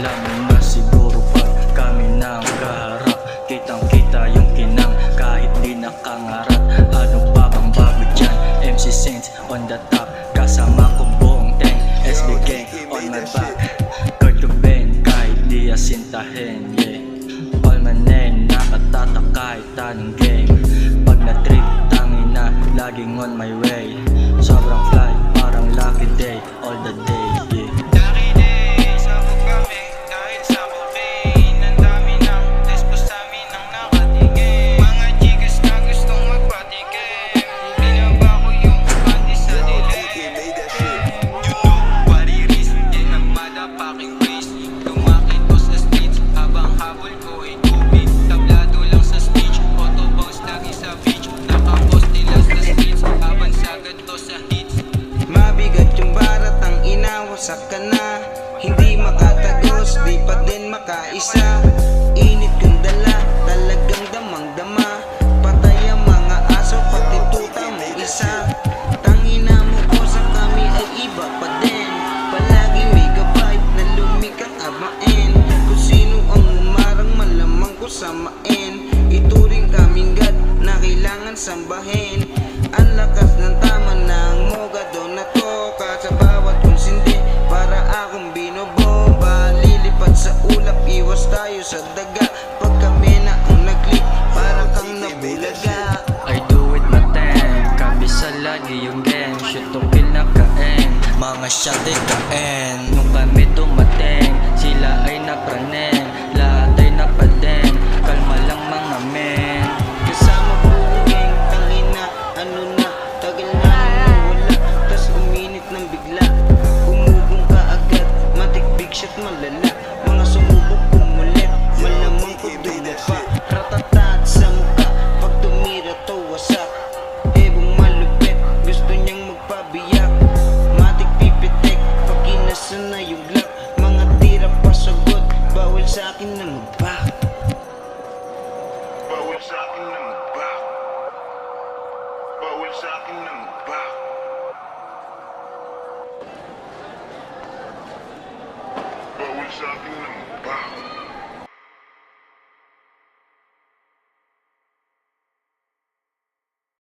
Alam mo na siguro pag kami nang kaharap, kitang kita yung kinang kahit di nakangarap. Ano pa bang bago dyan? MC Saints on the top, kasama ko buong tank, SB gang on my back. Kurt Cobain kahit di asintahin, yeah. All my name, nakatatak kahit anong game. Pag na-trip, tangin na, laging on my way. Sobrang fly, parang lucky day, all the day, yeah. Lucky day, sabog kami, kahit sa cocaine. Ang dami ng despo sa amin ang nakatigil. Mga chicas na gustong magpatikim, binaba ko yung panty sa dilim. You know what it is, yan ang madapaking waist. Lumakit ko sa streets, habang habol ko ay tubig. Tablado lang sa stage, autobounce lagi sa beach. Nakapost nila sa streets, habang sagad to sa hits. Mabigat yung barat, ang inawasak ka na. Hindi makatagos, di pa din makaisa. Init kong dala, talagang damang-dama. Patay ang mga aso, pati tuta mo isa. Tangina mo ko sa kami ay iba pa din. Palagi may gabay na lumikang amain. Kung sino ang umarang malamang ko samain. Ituring kaming God na kailangan sambahin. Ang lakas ng tama ng mugado na to, sa bawat konsindi para akong binobomba. Lilipad sa ulap, iwas tayo sa daga. Pag kami na ang nag-click, para kang nabulaga. I do it maten, kabisa lagi yung game. Shoot to kill na kain, mga shot ay kain. Nung kami dumating, sila ay napraning. Lahat ay napadeng, kalma lang mga men. Kasama buong gang, tangina, ano na, tagal na wala, tas uminit ng bigla. Umugong ka agad, matik big shot malala. Mga sumubok kumulit, malamang ko dumapa. Ratatat sa mukha, pag tumira to wasak. Ebong malupit, gusto niyang magpabiyak. Matik pipitik, pag kinasa na yung glock. Mga tira pasagod, bawal sa akin na mag-back. Bawal sa akin na mag-back. Bawal sa akin na mag-back. Bawal sa akin na mag-back.